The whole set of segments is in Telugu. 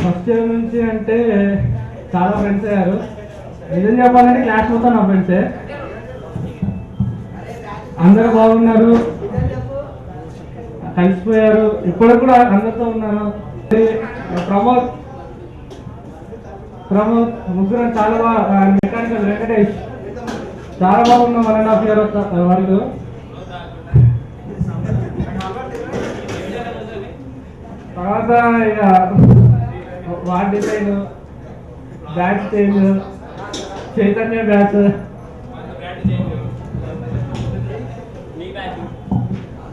ఫస్ట్ ఇయర్ నుంచి అంటే చాలా ఫ్రెండ్స్ అయ్యారు. నిజం చెప్పాలంటే క్లాస్ మొత్తం నా ఫ్రెండ్సే. అందరూ బాగున్నారు, కలిసిపోయారు. ఇప్పుడు కూడా అందరితో ఉన్నాను. ప్రమోద్ ముగ్గురు చాలా బాగా, మెకానికల్ వెంకటేష్ చాలా బాగున్నాం. 1.5 year వరకు. తర్వాత ఇక ward design, batch change, Chaitanya batch,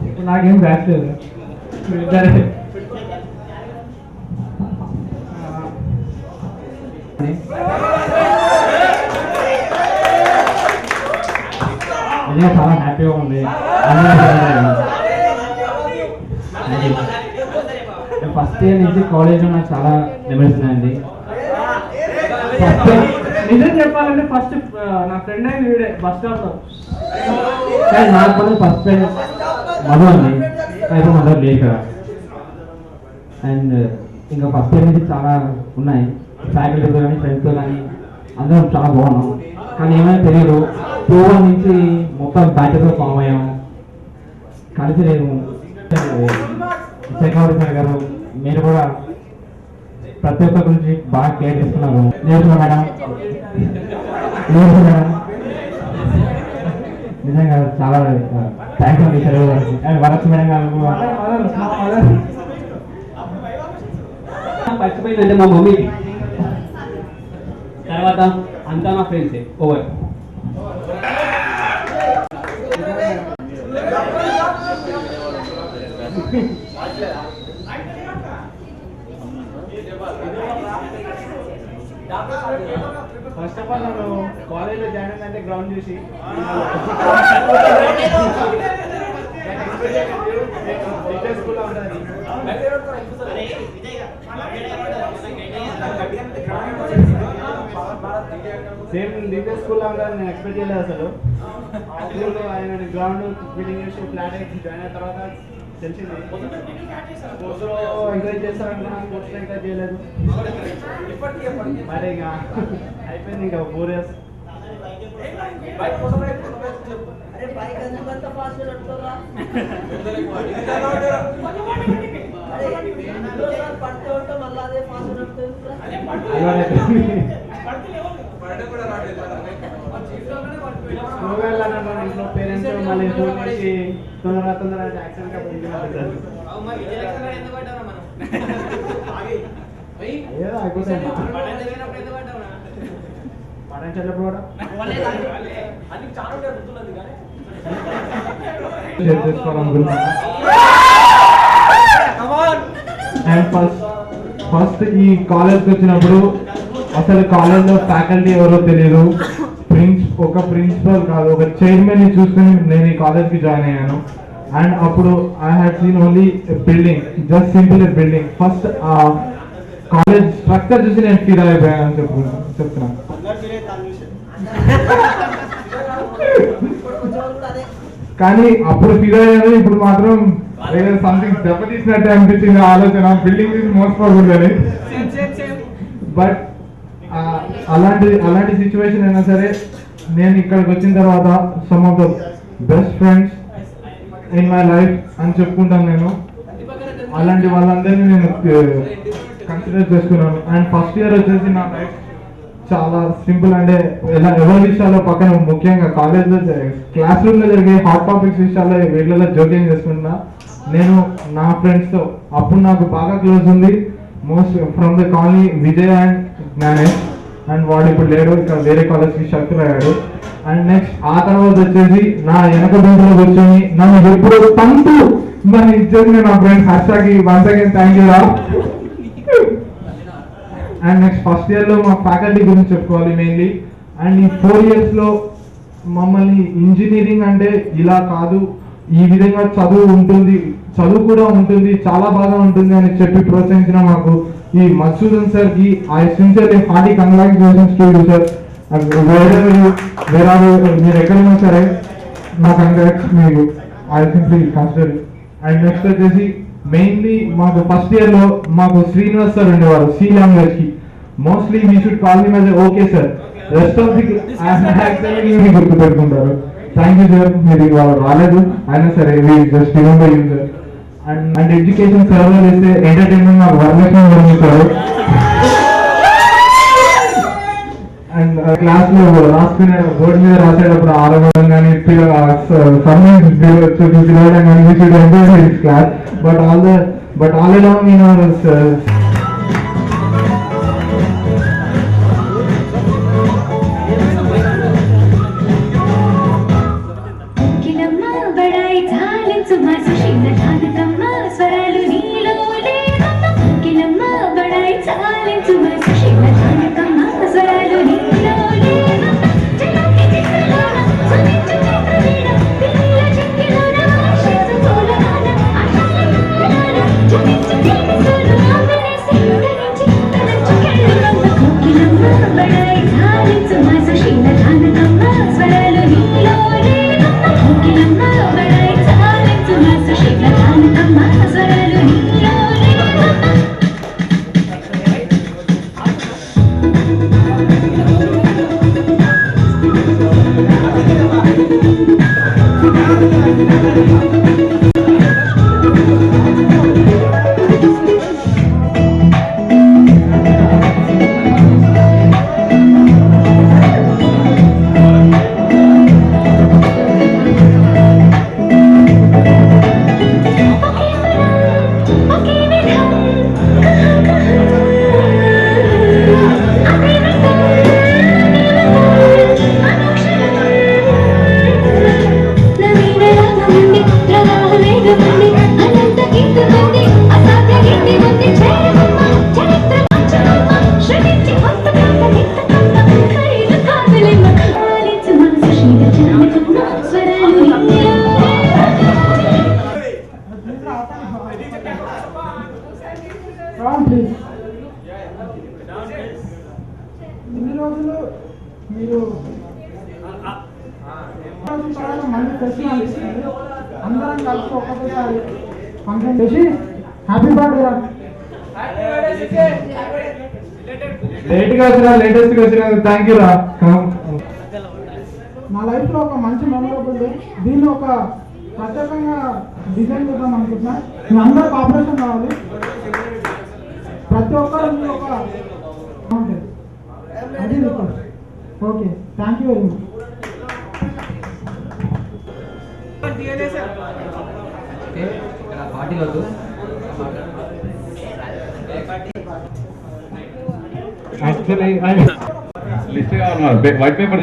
ఇప్పుడు నాకేం బ్యాచ్ లేదు. ఇద్దరే ఇదే చాలా హ్యాపీగా ఉంది. ఫస్ట్ ఇయర్ నుంచి కాలేజ్లో నాకు చాలా మెమరీస్ ఉన్నాయండి. నిజం చెప్పాలంటే ఫస్ట్ నా ఫ్రెండ్ అయిన వీడే బస్ స్టాప్లో. నాకు కూడా ఫస్ట్ ఫ్రెండ్ మధు అండి, అయితే మధు లేదు ఇక్కడ. అండ్ ఇంకా ఫస్ట్ ఇయర్ నుంచి చాలా ఉన్నాయి. ఫ్యాకల్టీతో కానీ ఫ్రెండ్స్తో కానీ అందరం చాలా బాగున్నాం. కానీ ఏమైనా తెలియదు, 2-1 నుంచి మొత్తం బ్యాచెస్లో ఫామ్ అయ్యాము. కలిసి లేదు. సెక్రటరీ సార్ గారు మీరు కూడా ప్రతి ఒక్క గురించి బాగా కేర్ చేస్తున్నారు. లేదు మేడం, నిజంగా చాలా థ్యాంక్స్ అండి సార్. అండ్ వరస్ మేడం గారు పచ్చిపోయిందంటే మా మమ్మీ, తర్వాత అంతా మా ఫ్రెండ్సే. ఓవర్. ఫస్ట్ ఆఫ్ ఆల్ నేను కాలేజ్లో జాయిన్ అయిందంటే గ్రౌండ్ చూసి స్కూల్లో ఉంటుంది. సేమ్ డీపీ స్కూల్లో ఉంటుంది. నేను ఎక్స్పెక్ట్ చేయలేదు అసలు. స్కూల్లో ఆయన గ్రౌండ్ ఫిట్టింగ్ చేసి ఫ్లాట్ అయ్యి జాయిన్ అయిన తర్వాత తెలిసింది. స్పోర్ట్స్లో ఎంకరేజ్ చేస్తారనుకున్నా, స్పోర్ట్స్లో ఎంకరేజ్ చేయలేదు. మరి ఇక అయిపోయింది. ఇంకా 4 years. ఇంట్లో పేరెంట్స్ మళ్ళీ ఫోన్ చేసి తొందర యాక్సిడెంట్ అయిపోతాయి. పడని చెల్లప్పుడు కూడా షేర్ చేసుకోవాలనుకున్నాను. అండ్ ఫస్ట్ ఈ కాలేజ్కి వచ్చినప్పుడు అసలు కాలేజ్లో ఫ్యాకల్టీ ఎవరో తెలియదు. ఒక ప్రిన్సిపల్ కాదు, ఒక చైర్మన్ ని చూసుకుని నేను ఈ కాలేజ్కి జాయిన్ అయ్యాను. అండ్ అప్పుడు I had seen only building, just simple building. First college structure చూసి నేను ఫీల్ అయిపోయాను చెప్తున్నాను. కానీ అప్పుడు ఫీల్ అయ్యాను, ఇప్పుడు మాత్రం సంథింగ్ దెబ్బతీసినట్టే అనిపించింది ఆలోచన. బిల్డింగ్ ఈజ్ మోస్ట్ పవర్ఫుల్ అని. బట్ అలాంటి సిచ్యువేషన్ అయినా సరే నేను ఇక్కడికి వచ్చిన తర్వాత some of the best friends in my life అని చెప్పుకుంటాను నేను. అలాంటి వాళ్ళందరినీ నేను కన్సిడర్ చేసుకున్నాను. అండ్ ఫస్ట్ ఇయర్ వచ్చేసి నా లైఫ్ చాలా సింపుల్. అంటే ఎవరి విషయాల్లో పక్కన ముఖ్యంగా కాలేజ్లో క్లాస్ రూమ్లో జరిగే హాట్ టాపిక్స్ విషయాల్లో వీళ్ళలో జోక్యం చేసుకుంటున్నా. నేను నా ఫ్రెండ్స్తో అప్పుడు నాకు బాగా క్లోజ్ ఉంది. Most from the colony Vijay and Gyanesh. And వాడు ఇప్పుడు లేడు, ఇక్కడ వేరే కాలేజ్కి షిఫ్ట్ అయ్యాడు. అండ్ నెక్స్ట్ ఆ తర్వాత వచ్చేసి నా వెనక బెంచ్లో కూర్చొని నన్ను ఎప్పుడు తంతు నన్ను ఇచ్చేసి నా ఫ్రెండ్స్ హర్షకి వన్స్ అగైన్ థ్యాంక్ యూ రా. అండ్ నెక్స్ట్ ఫస్ట్ ఇయర్లో మా ఫ్యాకల్టీ గురించి చెప్పుకోవాలి మెయిన్లీ. అండ్ ఈ 4 yearsలో మమ్మల్ని ఇంజనీరింగ్ అంటే ఇలా కాదు, ఈ విధంగా చదువు ఉంటుంది, చదువు కూడా ఉంటుంది, చాలా బాగా ఉంటుంది అని చెప్పి ప్రోత్సహించిన మాకు ఈ మధుసూదన్ సార్కి I sincerely hearty congratulations to you sir. మీరు ఎక్కడున్నా సరే నా కంగ్రాట్స్ మీకు. I simply consider. And next వచ్చేసి మెయిన్లీ మాకు ఫస్ట్ ఇయర్ లో మాకు శ్రీనివాస్ సార్ ఉండేవారు సి లాంగ్వేజ్ కి. Mostly we should call him as okay sir. Rest of the గుర్తు పెట్టుకుంటారు. థ్యాంక్ యూ సార్, మీరు ఇవాళ రాలేదు అయినా సరే we just remember you sir. And education survey చేస్తే ఎంటర్టైన్మెంట్ మాకు వరలక్ష్మి నిర్మిస్తారు. అండ్ క్లాస్ లో రాసుకునే బోర్డు మీద రాసేటప్పుడు ఆరవడం కానీ పిలవడం కానీ class. But all along in ఇన్ని రోజులు మీరు మంచి ప్రశ్న అనిపిస్తుంది. అందరం కలిసి ఒక్కసారి ఫంక్షన్ చేసి హ్యాపీ బర్త్డే. లేట్ గా వచ్చినా లేటెస్ట్ గా వచ్చినా థ్యాంక్ యూ రా. నా లైఫ్ లో ఒక మంచి మెమరబుల్ డే. దీన్ని ఒక ప్రత్యేకంగా డిజైన్ చేద్దాం అనుకుంటున్నా. మీ అందరూ కాపరేషన్ కావాలి. ప్రతి ఒక్కరు మీరు ఒక అది request. Okay, thank you very much. Party వద్దు. యాక్చువల్లీ లిస్ట్ కావాలి, white paper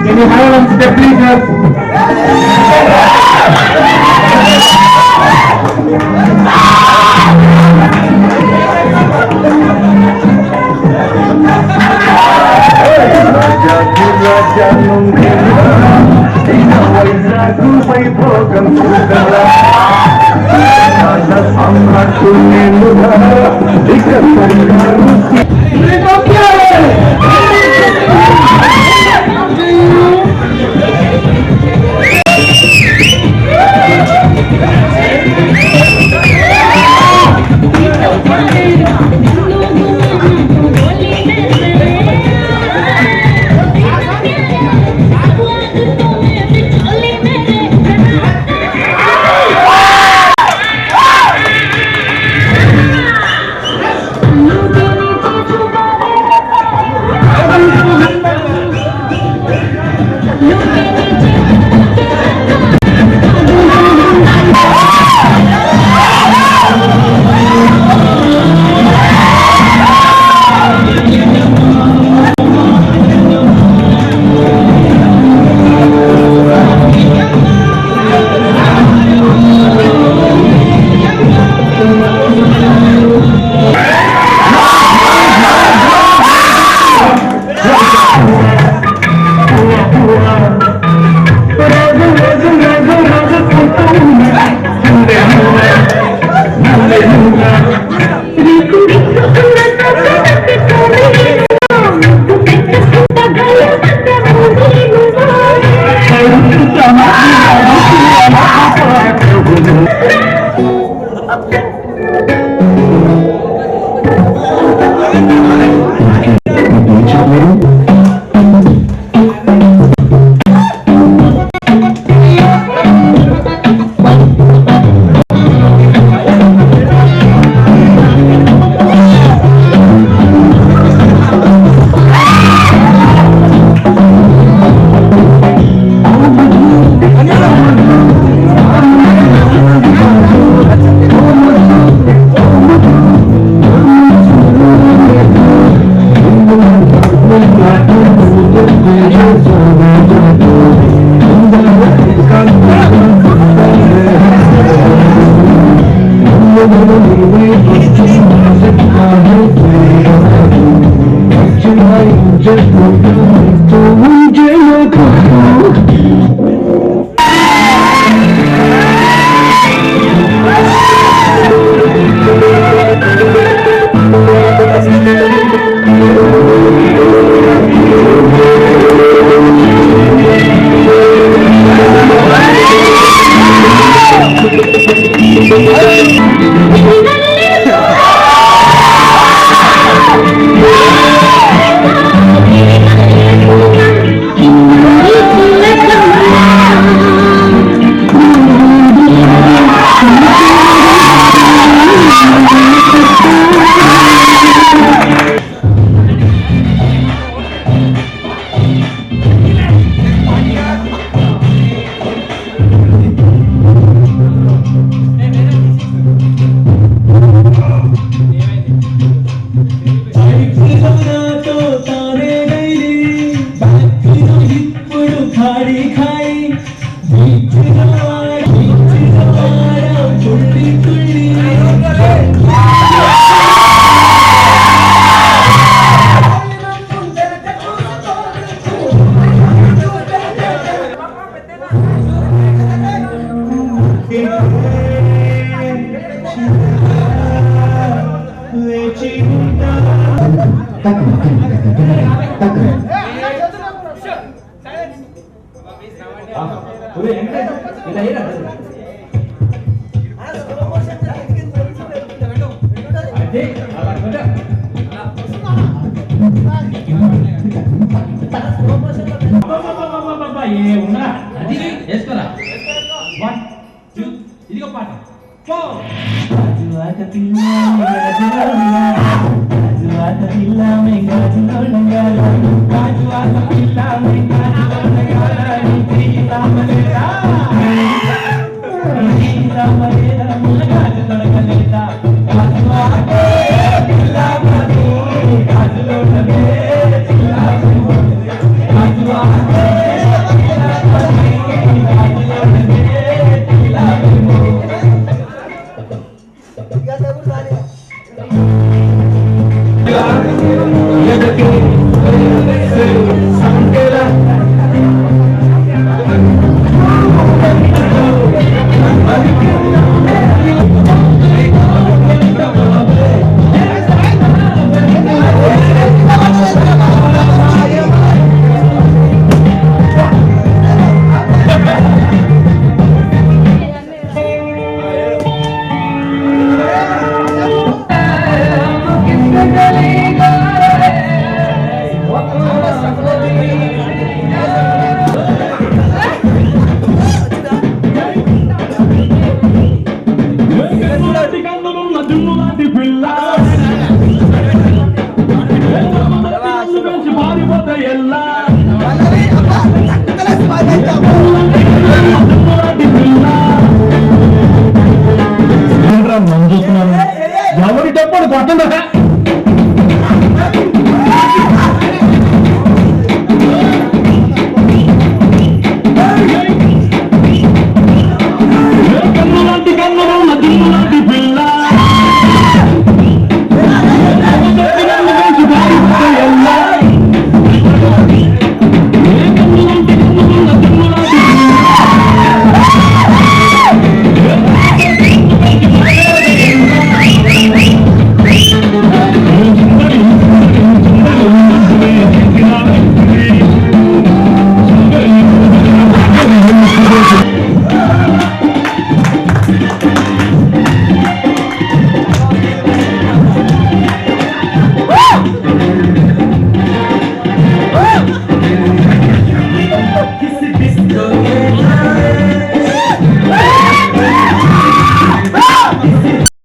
Can you have one step, please, sir? ఇదిగో పాట Let's